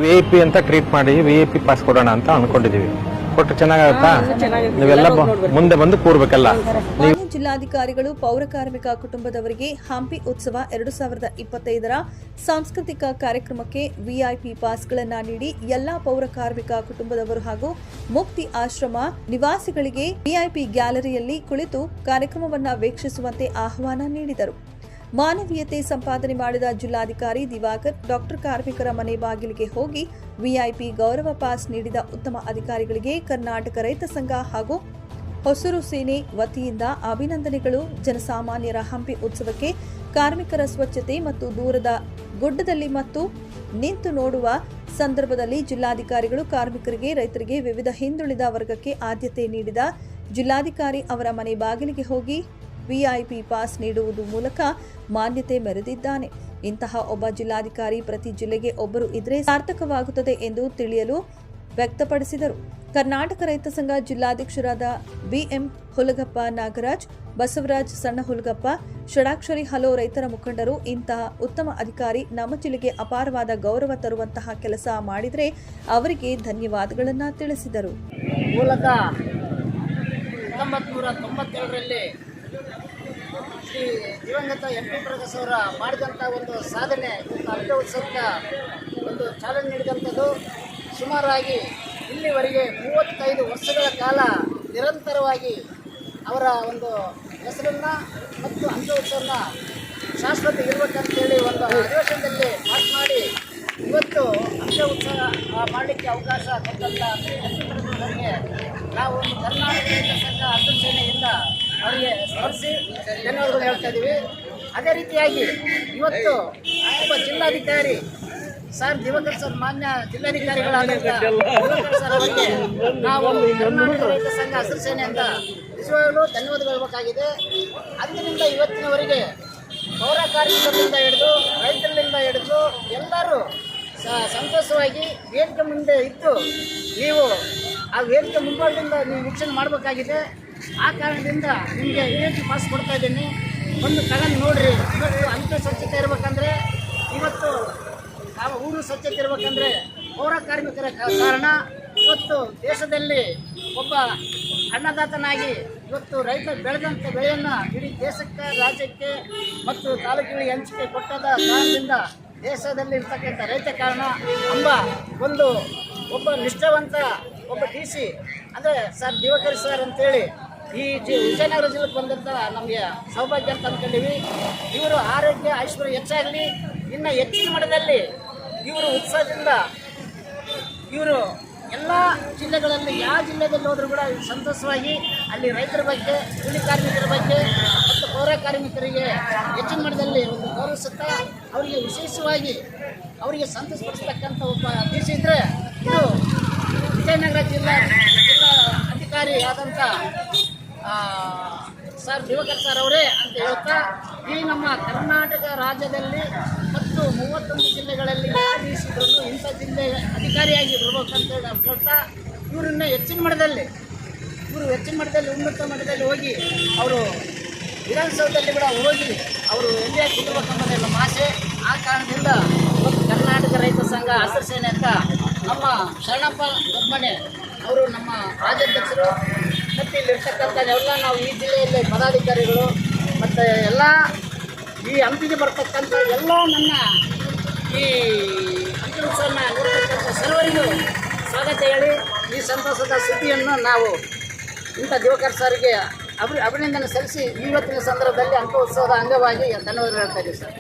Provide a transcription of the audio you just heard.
VIP ಅಂತ create ಮಾಡಿ VIP pass ಕೊಡೋಣ ಅಂತ ಅನ್ಕೊಂಡಿದೀವಿ. ಕೊಟ್ಟರೆ ಚೆನ್ನಾಗುತ್ತಾ? ನೀವೆಲ್ಲ ಮುಂದೆ ಬಂದು ಕೂರ್ಬೇಕಲ್ಲ. ಜಿಲ್ಲಾಧಿಕಾರಿಗಳು ಪೌರ ಕಾರ್ಮಿಕ ಕುಟುಂಬದವರಿಗೆ ಹಂಪಿ ಉತ್ಸವ 2025ರ ಸಾಂಸ್ಕೃತಿಕ ಕಾರ್ಯಕ್ರಮಕ್ಕೆ VIP ಪಾಸ್ಗಳನ್ನು ನೀಡಿ ಎಲ್ಲಾ ಪೌರ ಕಾರ್ಮಿಕ ಕುಟುಂಬದವರು ಹಾಗೂ ಮುಕ್ತಿ ಆಶ್ರಮ ನಿವಾಸಿಗಳಿಗೆ VIP ಗ್ಯಾಲರಿಯಲ್ಲಿ ಕುಳಿತು ಕಾರ್ಯಕ್ರಮವನ್ನು ವೀಕ್ಷಿಸುವಂತೆ ಆಹ್ವಾನ ನೀಡಿದರು. ಮಾನವೀಯತೆ ಸಂಪಾದನೆ ಮಾಡಿದ ಜಿಲ್ಲಾಧಿಕಾರಿ ದಿವಾಕರ್ ಡಾಕ್ಟರ್ ಕಾರ್ಮಿಕರ ಮನೆ ಬಾಗಿಲಿಗೆ ಹೋಗಿ VIP ಗೌರವ ಪಾಸ್ ನೀಡಿದ ಉತ್ತಮ ಅಧಿಕಾರಿಗಳಿಗೆ ಕರ್ನಾಟಕ ರೈತ ಸಂಘ ಹಾಗೂ ಹೊಸೂರು ಸೇನೆ ವತಿಯಿಂದ ಅಭಿನಂದನೆಗಳು. ಜನಸಾಮಾನ್ಯರ ಹಂಪಿ ಉತ್ಸವಕ್ಕೆ ಕಾರ್ಮಿಕರ ಸ್ವಚ್ಛತೆ ಮತ್ತು ದೂರದ ಗುಡ್ಡದಲ್ಲಿ ಮತ್ತು ನಿಂತು ನೋಡುವ ಸಂದರ್ಭದಲ್ಲಿ ಜಿಲ್ಲಾಧಿಕಾರಿಗಳು ಕಾರ್ಮಿಕರಿಗೆ ರೈತರಿಗೆ ವಿವಿಧ ಹಿಂದುಳಿದ ವರ್ಗಕ್ಕೆ ಆದ್ಯತೆ ನೀಡಿದ ಜಿಲ್ಲಾಧಿಕಾರಿ ಅವರ ಮನೆ ಬಾಗಿಲಿಗೆ ಹೋಗಿ VIP ಪಾಸ್ ನೀಡುವುದು ಮೂಲಕ ಮಾನ್ಯತೆ ಮೆರೆದಿದ್ದಾನೆ. ಇಂತಹ ಒಬ್ಬ ಜಿಲ್ಲಾಧಿಕಾರಿ ಪ್ರತಿ ಜಿಲ್ಲೆಗೆ ಒಬ್ಬರು ಇದ್ರೆ ಸಾರ್ಥಕವಾಗುತ್ತದೆ ಎಂದು ತಿಳಿಯಲು ವ್ಯಕ್ತಪಡಿಸಿದರು. ಕರ್ನಾಟಕ ರೈತ ಸಂಘ ಜಿಲ್ಲಾಧ್ಯಕ್ಷರಾದ BM ಹುಲಗಪ್ಪ ನಾಗರಾಜ್, ಬಸವರಾಜ್ ಸಣ್ಣ ಹುಲಗಪ್ಪ, ಷಡಾಕ್ಷರಿ ಹಲವು ರೈತರ ಮುಖಂಡರು ಇಂತಹ ಉತ್ತಮ ಅಧಿಕಾರಿ ನಮ್ಮ ಜಿಲ್ಲೆಗೆ ಅಪಾರವಾದ ಗೌರವ ತರುವಂತಹ ಕೆಲಸ ಮಾಡಿದರೆ ಅವರಿಗೆ ಧನ್ಯವಾದಗಳನ್ನು ತಿಳಿಸಿದರು. ಮೂಲತಃ 1997ರಲ್ಲಿ ಶ್ರೀ ದಿವಂಗತ MP ಪ್ರಕಾಶ್ ಅವರ ಮಾಡಿದಂಥ ಒಂದು ಸಾಧನೆ ಹಂಪಿ ಉತ್ಸವಕ್ಕೆ ಒಂದು ಚಾಲನೆ ನೀಡಿದಂಥದ್ದು. ಸುಮಾರಾಗಿ ಇಲ್ಲಿವರೆಗೆ 35 ವರ್ಷಗಳ ಕಾಲ ನಿರಂತರವಾಗಿ ಅವರ ಒಂದು ಹೆಸರನ್ನು ಮತ್ತು ಹಂಪಿ ಉತ್ಸವನ ಶಾಶ್ವತ ಇರಬೇಕಂತೇಳಿ ಒಂದು ಅಧಿವೇಶನದಲ್ಲಿ ಪಾಸ್ ಮಾಡಿ ಇವತ್ತು ಹಂಪಿ ಉತ್ಸವ ಮಾಡಲಿಕ್ಕೆ ಅವಕಾಶ ಕೊಟ್ಟಂಥ ಅವರಿಗೆ ನಾವು ಒಂದು ಕರ್ನಾಟಕ ರೈತ ಸಂಘ ಹಸಿರು ಸೇನೆಯಿಂದ ಅವರಿಗೆ ಸ್ಮರಿಸಿ ಧನ್ಯವಾದಗಳು ಹೇಳ್ತಾ ಇದ್ದೀವಿ. ಅದೇ ರೀತಿಯಾಗಿ ಇವತ್ತು ಒಬ್ಬ ಜಿಲ್ಲಾಧಿಕಾರಿ ಸರ್ ದಿವಂಗತ ಸರ್ ಮಾನ್ಯ ಜಿಲ್ಲಾಧಿಕಾರಿಗಳಾದಂಥ ದಿವಂಗತ ಸರ್ ಅವರಿಗೆ ನಾವು ಕರ್ನಾಟಕ ರೈತ ಸಂಘ ಹಸಿರು ಸೇನೆಯಿಂದ ನಿಜವಾಗಲೂ ಧನ್ಯವಾದಗಳು ಹೇಳಬೇಕಾಗಿದೆ. ಅಂದಿನಿಂದ ಇವತ್ತಿನವರೆಗೆ ಪೌರ ಕಾರ್ಮಿಕರಿಂದ ಹಿಡಿದು ರೈತರಿಂದ ಹಿಡಿದು ಎಲ್ಲರೂ ಸಂತೋಷವಾಗಿ ವೇದಿಕೆ ಮುಂದೆ ಇದ್ದು ನೀವು ಆ ವೇದಿಕೆ ಮುಂಭಾಗದಿಂದ ನೀವು ವೀಕ್ಷಣೆ ಮಾಡಬೇಕಾಗಿದೆ. ಆ ಕಾರಣದಿಂದ ನಿಮಗೆ VIP ಪಾಸ್ ಕೊಡ್ತಾ ಇದ್ದೀನಿ, ಒಂದು ತಗೊಂಡು ನೋಡಿರಿ. ಇವತ್ತು ಹಂಪಿ ಸ್ವಚ್ಛತೆ ಇರಬೇಕಂದ್ರೆ, ಇವತ್ತು ಆ ಊರು ಸ್ವಚ್ಛತೆ ಇರಬೇಕಂದ್ರೆ ಪೌರ ಕಾರ್ಮಿಕರ ಕಾರಣ. ಇವತ್ತು ದೇಶದಲ್ಲಿ ಒಬ್ಬ ಅನ್ನದಾತನಾಗಿ ಇವತ್ತು ರೈತ ಬೆಳೆದಂಥ ಬೆಳೆಯನ್ನು ಇಡೀ ದೇಶಕ್ಕೆ, ರಾಜ್ಯಕ್ಕೆ ಮತ್ತು ತಾಲೂಕಿಗಳಿಗೆ ಹಂಚಿಕೆ ಕೊಟ್ಟದ ಕಾರಣದಿಂದ ದೇಶದಲ್ಲಿ ಇರ್ತಕ್ಕಂಥ ರೈತ ಕಾರಣ ಎಂಬ ಒಂದು ಒಬ್ಬ ನಿಷ್ಠಾವಂತ ಒಬ್ಬ DC ಅಂದರೆ ಸರ್ ದಿವಾಕರ್ ಸರ್ ಅಂತೇಳಿ ಈ ವಿಜಯನಗರ ಜಿಲ್ಲೆಗೆ ಬಂದಂಥ ನಮಗೆ ಸೌಭಾಗ್ಯ ಅಂತ ಅಂದ್ಕೊಂಡಿವಿ. ಇವರು ಆರೋಗ್ಯ ಐಶ್ವರ್ಯ ಹೆಚ್ಚಾಗಲಿ, ಇನ್ನು ಹೆಚ್ಚಿನ ಮಟ್ಟದಲ್ಲಿ ಇವರು ಉತ್ಸಾಹದಿಂದ ಇವರು ಎಲ್ಲ ಜಿಲ್ಲೆಗಳಲ್ಲಿ ಯಾವ ಜಿಲ್ಲೆಯಲ್ಲಿ ಹೋದರೂ ಕೂಡ ಸಂತೋಷವಾಗಿ ಅಲ್ಲಿ ರೈತರ ಬಗ್ಗೆ, ಕೂಲಿ ಕಾರ್ಮಿಕರ ಬಗ್ಗೆ ಮತ್ತು ಪೌರ ಕಾರ್ಮಿಕರಿಗೆ ಹೆಚ್ಚಿನ ಮಟ್ಟದಲ್ಲಿ ಒಂದು ಗೌರವಿಸುತ್ತಾ ಅವರಿಗೆ ವಿಶೇಷವಾಗಿ ಅವರಿಗೆ ಸಂತೋಷಪಡಿಸ್ತಕ್ಕಂಥ ಒಬ್ಬ DC ಇದ್ದರೆ ಇದು ವಿಜಯನಗರ ಜಿಲ್ಲಾ ಅಧಿಕಾರಿ ಆದಂಥ ಸರ್ ದಿವಾಕರ್ ಸರ್ ಅವರೇ ಅಂತ ಹೇಳ್ತಾ, ಈ ನಮ್ಮ ಕರ್ನಾಟಕ ರಾಜ್ಯದಲ್ಲಿ ಮತ್ತು 31 ಜಿಲ್ಲೆಗಳಲ್ಲಿ ಯಾವ DC ಇದ್ರೂ ಇಂಥ ಜಿಲ್ಲೆ ಅಧಿಕಾರಿಯಾಗಿ ಬರ್ಬೇಕಂತೇಳಿ ನಾವು ಕೇಳ್ತಾ, ಇವರನ್ನ ಹೆಚ್ಚಿನ ಮಟ್ಟದಲ್ಲಿ ಉನ್ನತ ಮಟ್ಟದಲ್ಲಿ ಹೋಗಿ ಅವರು ವಿಧಾನಸೌಧದಲ್ಲಿ ಕೂಡ ಹೋಗಿ ಅವರು ಎಲ್ಲಿಯಾಗಿ ಕುಟುಂಬಕ್ಕಂಬುದೇ ನಮ್ಮ ಆಸೆ. ಆ ಕಾರಣದಿಂದ ಇವತ್ತು ಕರ್ನಾಟಕ ರೈತ ಸಂಘ ಹಸಿರು ಸೇನೆ ಅಂತ ನಮ್ಮ ಶರಣಪ್ಪ ದೊಡ್ಮನೆ ಅವರು ನಮ್ಮ ರಾಜ್ಯಾಧ್ಯಕ್ಷರು ಮತ್ತು ಇಲ್ಲಿರ್ತಕ್ಕಂಥ ಎಲ್ಲ ನಾವು ಈ ಜಿಲ್ಲೆಯಲ್ಲಿ ಪದಾಧಿಕಾರಿಗಳು ಮತ್ತು ಎಲ್ಲ ಈ ಹಂಪಿಗೆ ಬರ್ತಕ್ಕಂಥ ಎಲ್ಲ ನನ್ನ ಈ ಹಂಪಿ ಉತ್ಸವನ ನೋಡ್ತಕ್ಕಂಥ ಸರ್ವರಿಗೂ ಸ್ವಾಗತ ಹೇಳಿ ಈ ಸಂತೋಷದ ಸುದ್ದಿಯನ್ನು ನಾವು ಇಂಥ ದಿವಾಕರ್ ಸರ್ಗೆ ಅಭಿನಂದನೆ ಸಲ್ಲಿಸಿ ಇವತ್ತಿನ ಸಂದರ್ಭದಲ್ಲಿ ಹಂಪಿ ಉತ್ಸವದ ಅಂಗವಾಗಿ ಧನ್ಯವಾದಗಳು ಹೇಳ್ತಾ ಇದ್ದೀವಿ ಸರ್.